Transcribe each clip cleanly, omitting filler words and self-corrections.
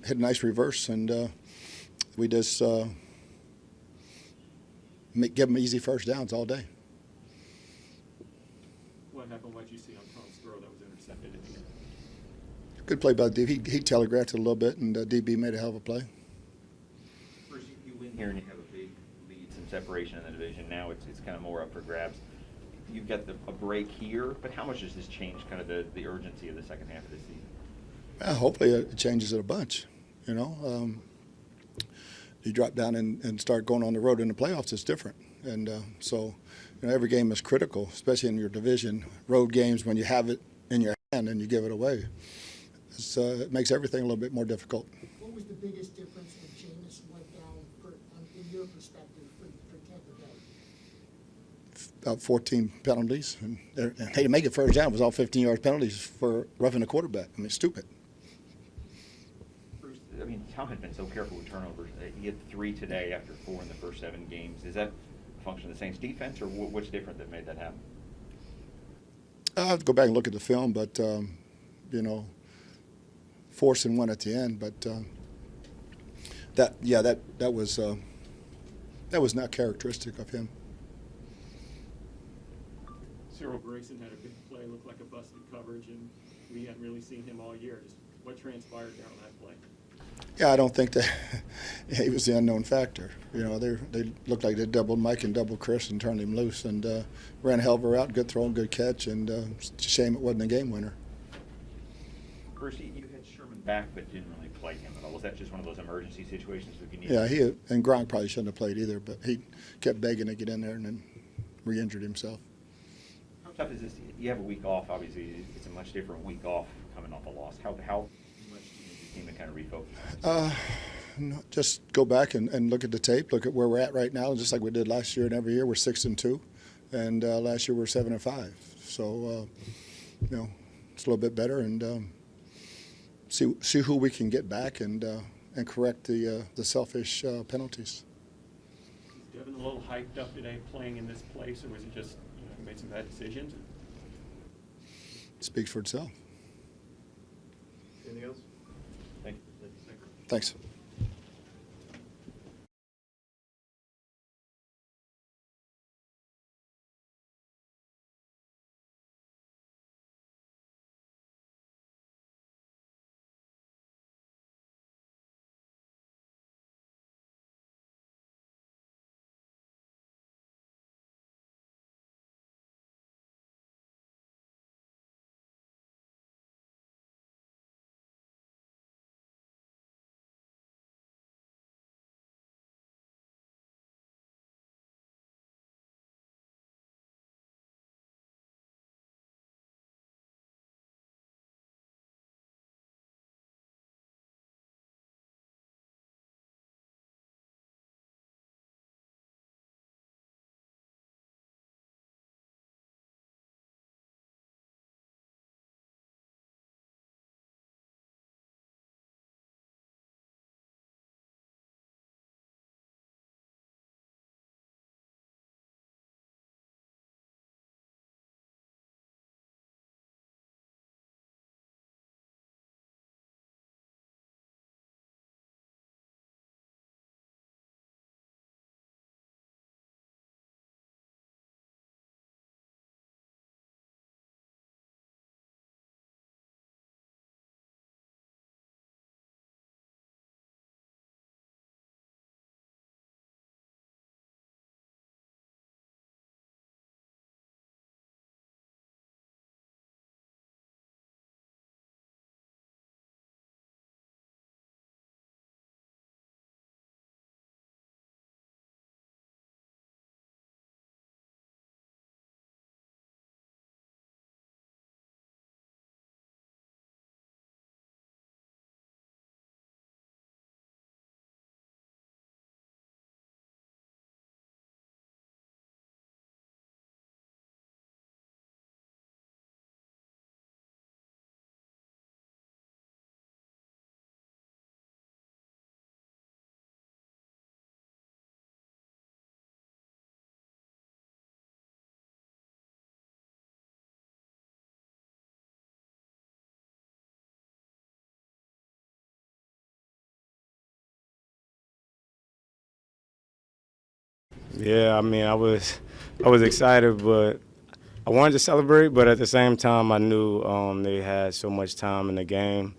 hit a nice reverse, and we just give them easy first downs all day. What happened? What did you see on Tom's throw that was intercepted at the end? Good play by DB. He telegraphed it a little bit, and DB made a hell of a play. First, you win here and you have a big lead, some separation in the division. Now it's kind of more up for grabs. You've got a break here, but how much does this change kind of the urgency of the second half of the season? Hopefully it changes it a bunch. You know, you drop down and start going on the road in the playoffs, it's different. And so, you know, every game is critical, especially in your division. Road games, when you have it in your hand and you give it away, it makes everything a little bit more difficult. What was the biggest difference when Jameis went down, in your perspective, for Tampa Bay? About 14 penalties, and hey, to make it first down was all 15-yard penalties for roughing the quarterback. I mean, stupid. Bruce, I mean, Tom had been so careful with turnovers. He had 3 today after 4 in the first 7 games. Is that a function of the Saints' defense, or what's different that made that happen? I'll have to go back and look at the film, but you know, forcing one at the end. But that was not characteristic of him. Cyril Grayson had a big play, looked like a busted coverage, and we hadn't really seen him all year. Just what transpired there on that play? Yeah, I don't think that he was the unknown factor. You know, they looked like they doubled Mike and doubled Chris and turned him loose, and ran a hell of a route, good throw and good catch, and it's a shame it wasn't a game winner. Bruce, you had Sherman back but didn't really play him at all. Was that just one of those emergency situations that you needed? Yeah, and Gronk probably shouldn't have played either, but he kept begging to get in there and then re-injured himself. How tough is this? You have a week off, obviously. It's a much different week off coming off a loss. How much do you need the team to kind of refocus? No, just go back and look at the tape, look at where we're at right now, just like we did last year and every year. We're 6-2, and last year we were 7-5. So, you know, it's a little bit better, and see who we can get back and correct the selfish penalties. Is Devin a little hyped up today playing in this place, or was he just made some bad decisions? It speaks for itself. Anything else? Thank you. Thanks. Yeah, I mean, I was excited, but I wanted to celebrate, but at the same time, I knew they had so much time in the game.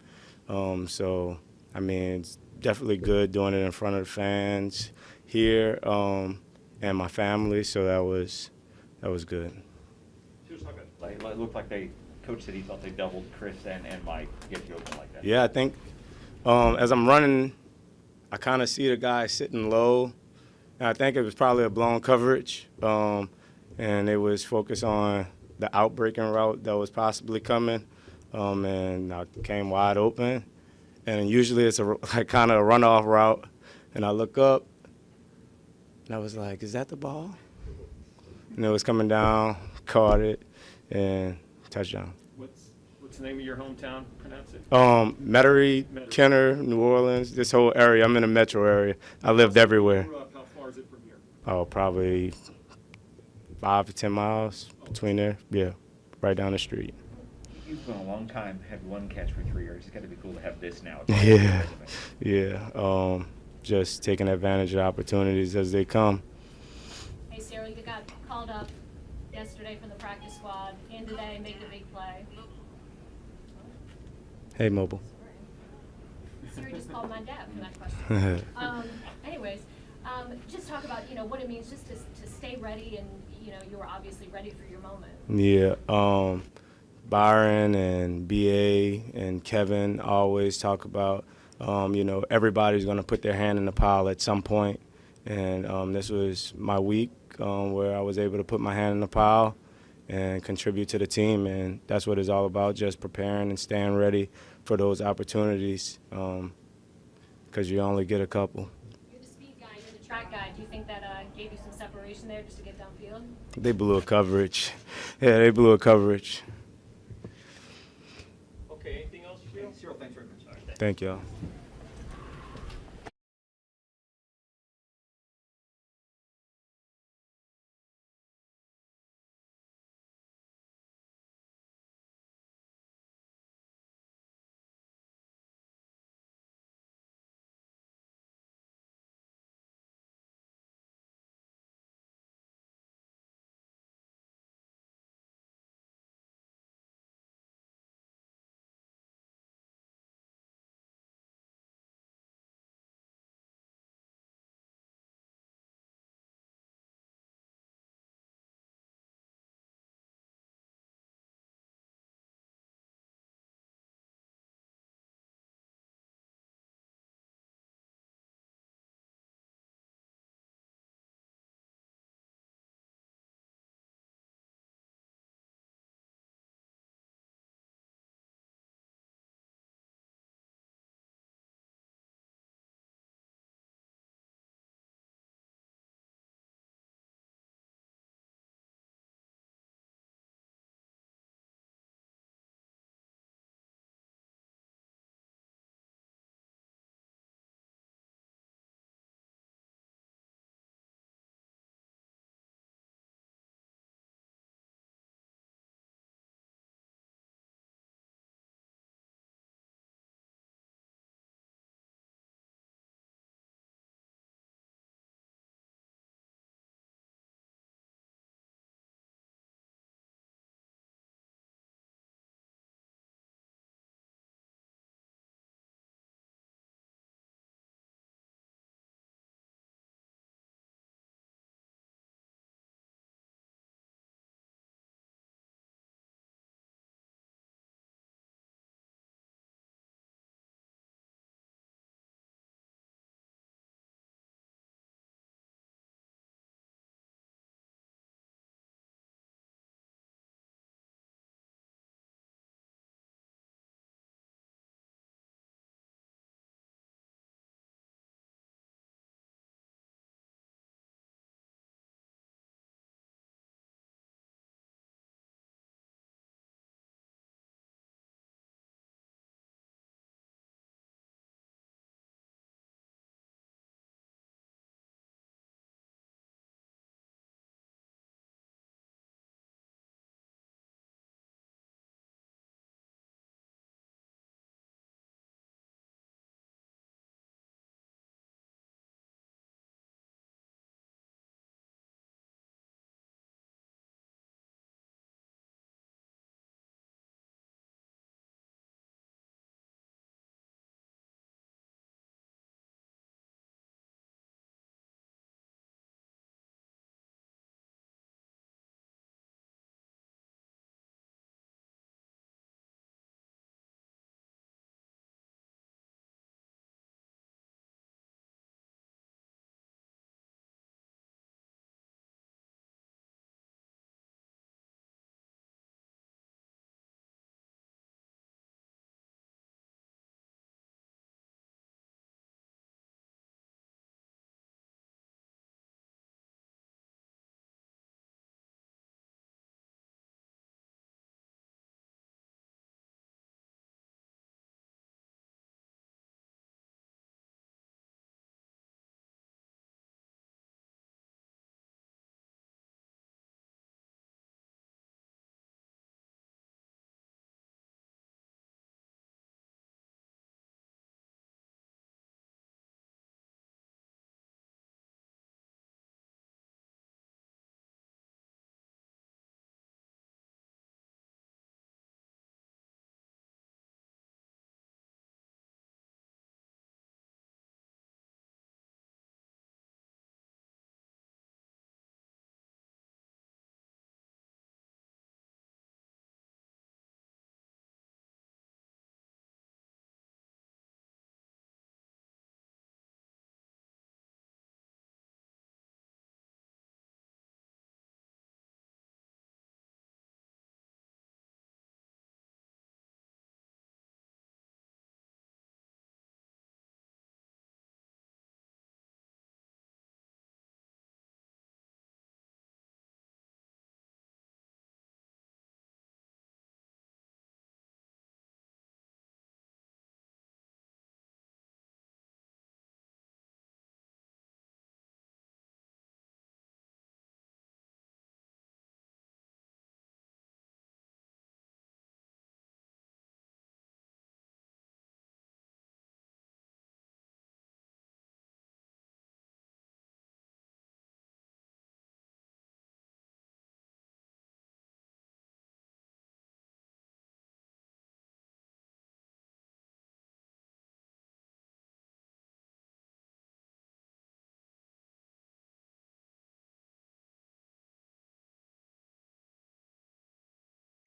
So, I mean, it's definitely good doing it in front of the fans here and my family. So that was good. Just talk about play. It looked like Coach said he thought they doubled Chris and Mike to get you open like that. Yeah, I think as I'm running, I kind of see the guy sitting low. And I think it was probably a blown coverage, and it was focused on the outbreaking route that was possibly coming, and I came wide open. And usually it's like kind of a runoff route, and I look up, and I was like, "Is that the ball?" And it was coming down, caught it, and touchdown. What's the name of your hometown? Pronounce it. Metairie, Kenner, New Orleans, this whole area. I'm in the metro area. I lived everywhere. Grew up, how far is it from here? Oh, probably 5 to 10 miles between there. Yeah, right down the street. You've gone a long time, had one catch for 3 years. It's got to be cool to have this now. Yeah, yeah. Just taking advantage of opportunities as they come. Hey, Sarah, you got called up yesterday from the practice squad, and today make a big play. Hey, Mobile. Siri just called my dad for that question. Anyways, just talk about, what it means just to stay ready, and, you were obviously ready for your moment. Yeah, Byron and BA and Kevin always talk about, everybody's going to put their hand in the pile at some point. And this was my week where I was able to put my hand in the pile and contribute to the team. And that's what it's all about, just preparing and staying ready for those opportunities because you only get a couple. You're the speed guy, you're the track guy. Do you think that gave you some separation there just to get downfield? They blew a coverage. Yeah, they blew a coverage. Okay, anything else, Cyril, thanks very much. Thank y'all.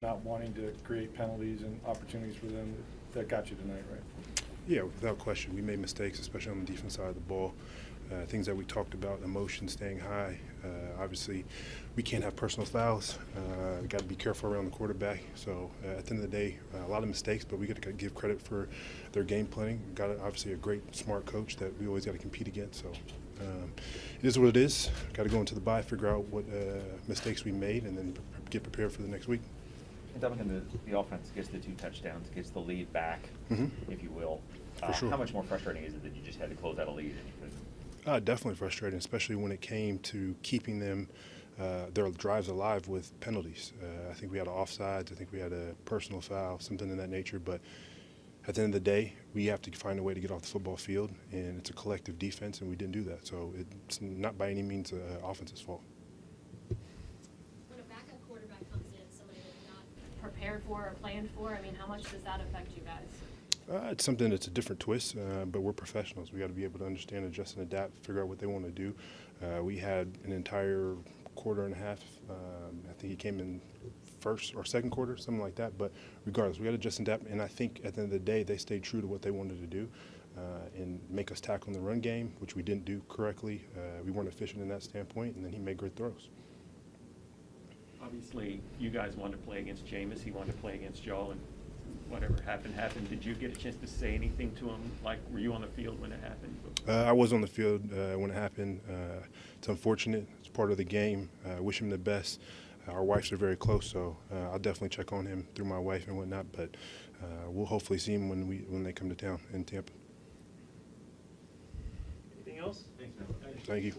not wanting to create penalties and opportunities for them that got you tonight, right? Yeah, without question. We made mistakes, especially on the defense side of the ball. Things that we talked about, emotion staying high. Obviously, we can't have personal fouls. We got to be careful around the quarterback. So at the end of the day, a lot of mistakes, but we got to give credit for their game planning. Got obviously a great, smart coach that we always got to compete against. So it is what it is. Got to go into the bye, figure out what mistakes we made, and then get prepared for the next week. And Dominican, the offense gets the 2 touchdowns, gets the lead back, if you will. For sure. How much more frustrating is it that you just had to close out a lead and you couldn't? Definitely frustrating, especially when it came to keeping them their drives alive with penalties. I think we had an offsides. I think we had a personal foul, something in that nature. But at the end of the day, we have to find a way to get off the football field, and it's a collective defense, and we didn't do that. So it's not by any means offense's fault. When a backup quarterback comes in, somebody that you're not prepared for or planned for, I mean, how much does that affect you guys? It's something that's a different twist, but we're professionals. We got to be able to understand, adjust, and adapt, figure out what they want to do. We had an entire quarter and a half. I think he came in first or second quarter, something like that. But regardless, we got to adjust and adapt. And I think at the end of the day, they stayed true to what they wanted to do and make us tackle in the run game, which we didn't do correctly. We weren't efficient in that standpoint, and then he made great throws. Obviously, you guys wanted to play against Jameis. He wanted to play against Joe, and whatever happened. Did you get a chance to say anything to him? Like, were you on the field when it happened? I was on the field when it happened. It's unfortunate. It's part of the game. I wish him the best. Our wives are very close, so I'll definitely check on him through my wife and whatnot. But we'll hopefully see him when they come to town in Tampa. Anything else? Thanks, man. Thank you.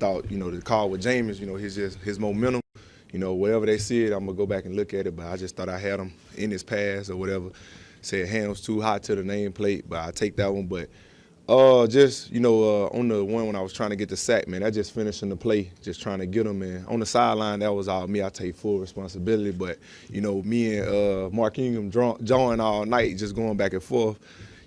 thought, the call with Jameis, his momentum, whatever they said, I'm going to go back and look at it. But I just thought I had him in his pass or whatever. Said hands too high to the nameplate, but I take that one. But on the one when I was trying to get the sack, man, I just finishing the play, just trying to get him. And on the sideline, that was all me. I take full responsibility. But, me and Mark Ingram drawing all night, just going back and forth.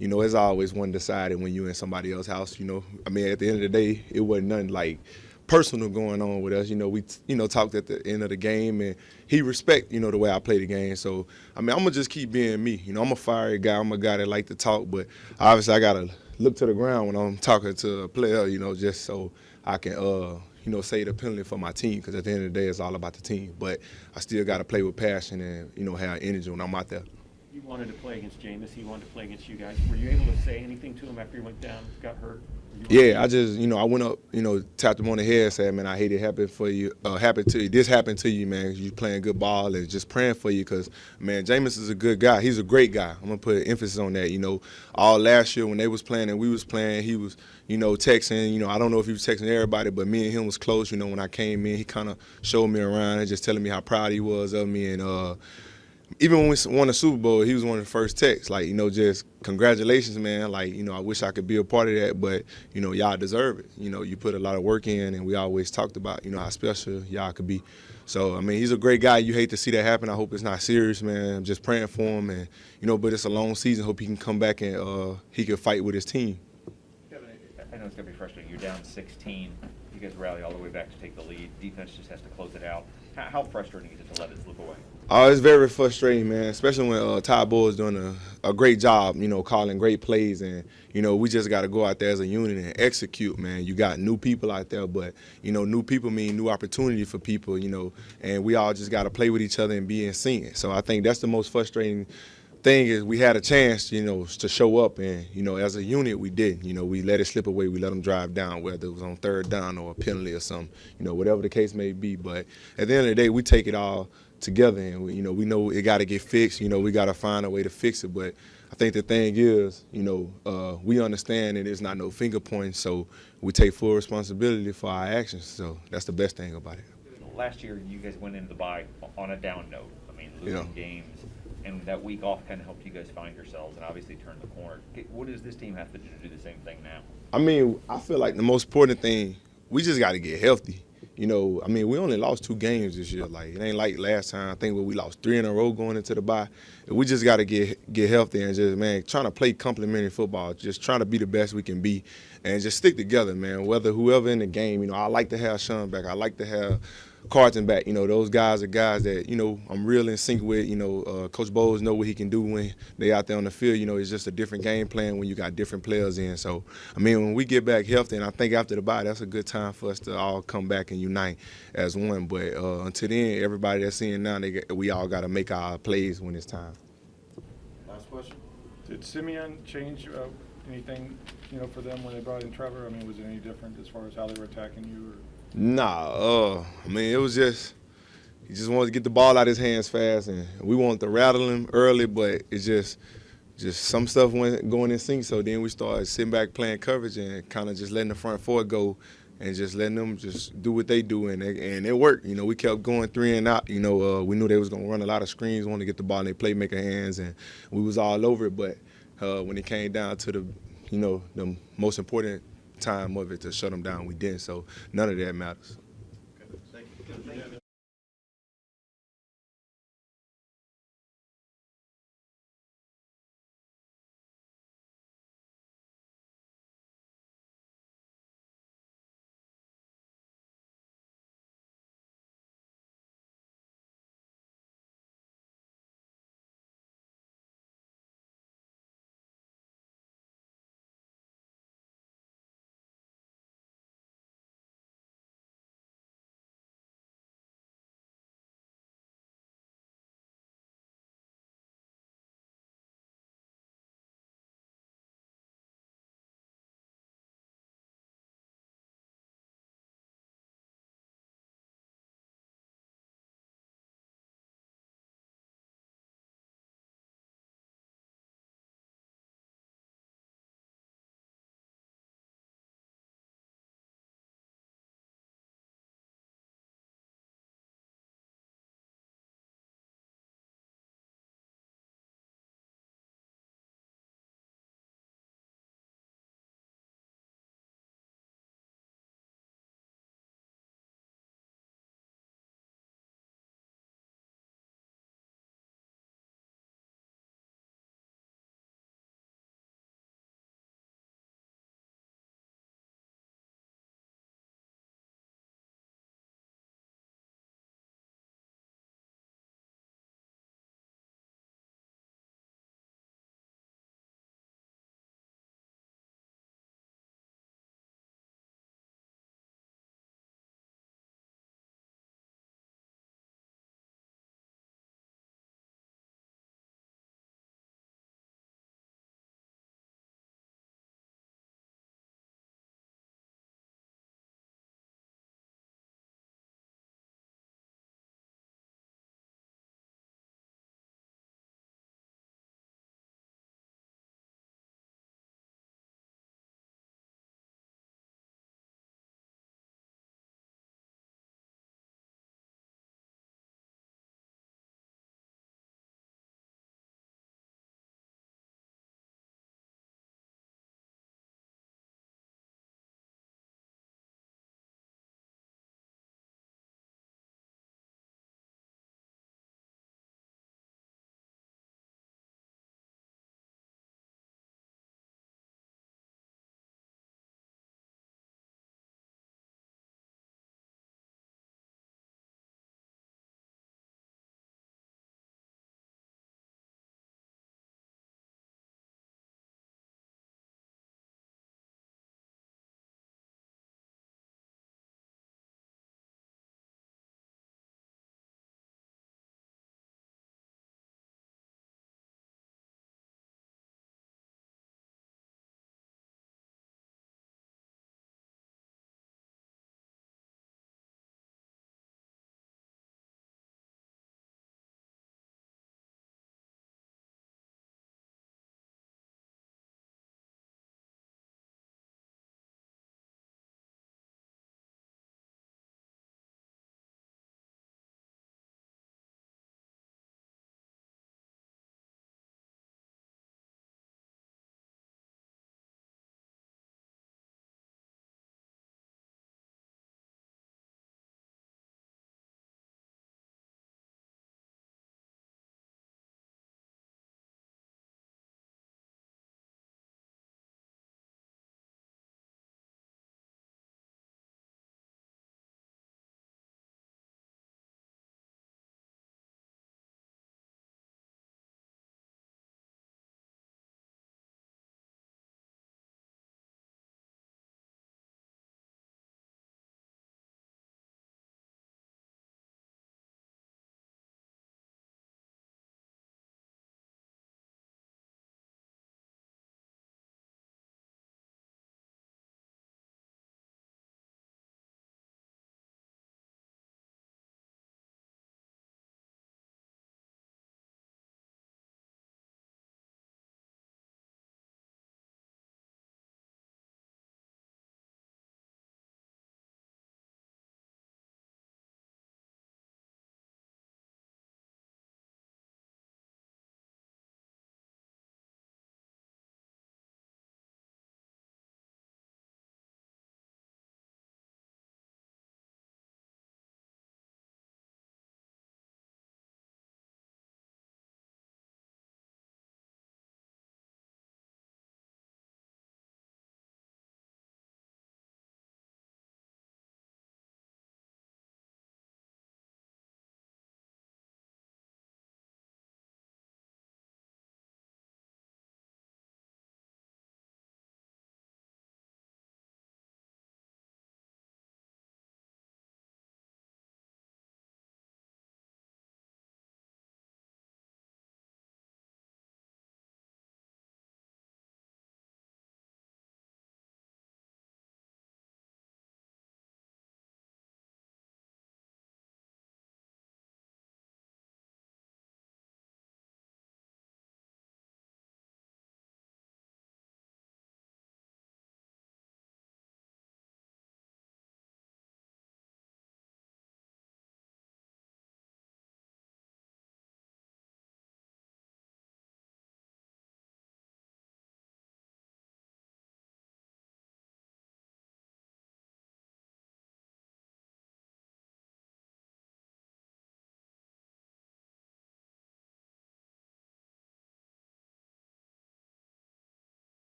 It's always one decided when you in somebody else's house. At the end of the day, it wasn't nothing like personal going on with us. We talked at the end of the game, and he respect, the way I play the game. So, I'm going to just keep being me. I'm a fiery guy. I'm a guy that like to talk, but obviously I got to look to the ground when I'm talking to a player, just so I can, say the penalty for my team, because at the end of the day, it's all about the team. But I still got to play with passion and, have energy when I'm out there. You wanted to play against Jameis. He wanted to play against you guys. Were you able to say anything to him after he went down, got hurt? Yeah, I just, I went up, tapped him on the head, said, man, I hate it happened for you. This happened to you, man. You playing good ball and just praying for you, because, man, Jameis is a good guy. He's a great guy. I'm gonna put emphasis on that. All last year when they was playing and we was playing, he was, texting. I don't know if he was texting everybody, but me and him was close. When I came in, he kind of showed me around and just telling me how proud he was of me. And even when we won the Super Bowl, he was one of the first texts, just congratulations, man. I wish I could be a part of that, but, y'all deserve it. You put a lot of work in, and we always talked about, how special y'all could be. So, he's a great guy. You hate to see that happen. I hope it's not serious, man. I'm just praying for him, and, but it's a long season. Hope he can come back and he can fight with his team. Kevin, I know it's going to be frustrating. You're down 16. You guys rally all the way back to take the lead. Defense just has to close it out. How frustrating is it to let it slip away? It's very frustrating, man, especially when Todd Bowles is doing a great job, calling great plays. And, we just got to go out there as a unit and execute, man. You got new people out there, but, new people mean new opportunity for people, and we all just got to play with each other and be in sync. So I think that's the most frustrating thing is we had a chance, to show up, and, as a unit we didn't. We let it slip away. We let them drive down, whether it was on third down or a penalty or something, whatever the case may be. But at the end of the day, we take it all together, and we know it got to get fixed. We got to find a way to fix it. But I think the thing is, we understand that it's not no finger pointing, so we take full responsibility for our actions. So that's the best thing about it. Last year, you guys went into the bye on a down note. Losing games, and that week off kind of helped you guys find yourselves and obviously turn the corner. What does this team have to do the same thing now? I feel like the most important thing, we just got to get healthy. We only lost 2 games this year. It ain't like last time. I think we lost 3 in a row going into the bye. We just got to get healthy and just, man, trying to play complementary football, just trying to be the best we can be, and just stick together, man. Whoever in the game, I like to have Sean back. I like to have Carton back. Those guys are guys that, I'm real in sync with. Coach Bowles know what he can do when they out there on the field. It's just a different game plan when you got different players in. So, when we get back healthy, and I think after the bye, that's a good time for us to all come back and unite as one. But until then, everybody that's in now, we all got to make our plays when it's time. Last question. Did Simeon change anything, for them when they brought in Trevor? Was it any different as far as how they were attacking you? Or? Nah, it was just he just wanted to get the ball out of his hands fast, and we wanted to rattle him early, but it's just some stuff went going in sync. So then we started sitting back playing coverage and kind of just letting the front four go and just letting them just do what they do, and it worked. We kept going 3 and out. We knew they was gonna run a lot of screens, wanted to get the ball in their playmaker hands, and we was all over it. But when it came down to the most important time of it to shut them down, we didn't. So none of that matters. Thank you.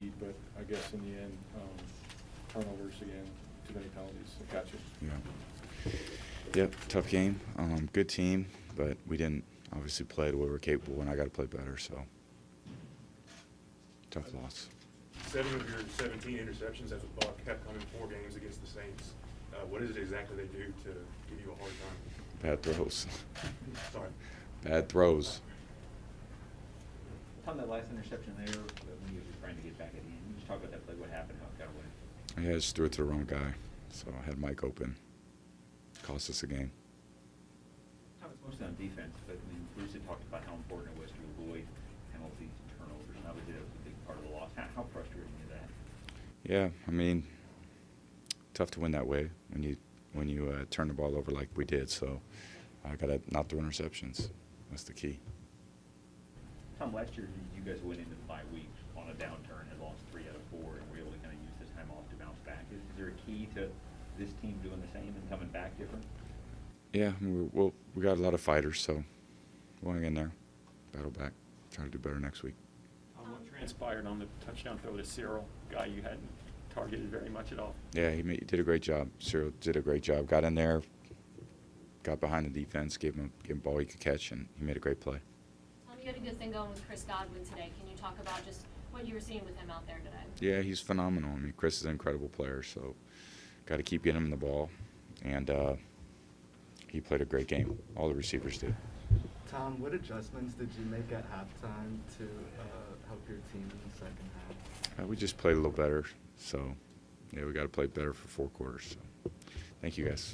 But I guess in the end, turnovers again, too many penalties. I got you. Yeah. Yep, tough game. Good team, but we didn't obviously play the way we're capable, and I got to play better. So tough loss. 7 of your 17 interceptions as a Buck have come in 4 games against the Saints. What is it exactly they do to give you a hard time? Bad throws. Sorry. Bad throws. Tom, that last interception there, when you were trying to get back at the end, you just talk about that play, what happened, how it got away. Yeah, I just threw it to the wrong guy, so I had Mike open. Cost us a game. Tom, it's mostly on defense, but I mean, Bruce had talked about how important it was to avoid penalties and turnovers, and obviously that was a big part of the loss. How frustrating is that? Yeah, I mean, tough to win that way when you turn the ball over like we did. So I got to not throw interceptions. That's the key. Tom, last year you guys went into the bye week on a downturn and lost 3 out of 4, and were able to kind of use this time off to bounce back. Is there a key to this team doing the same and coming back different? Yeah, I mean, we got a lot of fighters, so we'll hang in there, battle back, try to do better next week. What transpired on the touchdown throw to Cyril, guy you hadn't targeted very much at all? Yeah, he did a great job. Cyril did a great job. Got in there, got behind the defense, gave him a ball he could catch, and he made a great play. You had a good thing going with Chris Godwin today. Can you talk about just what you were seeing with him out there today? Yeah, he's phenomenal. I mean, Chris is an incredible player, so got to keep getting him the ball, and he played a great game. All the receivers did. Tom, what adjustments did you make at halftime to help your team in the second half? We just played a little better, so yeah, we got to play better for 4 quarters. So, thank you guys.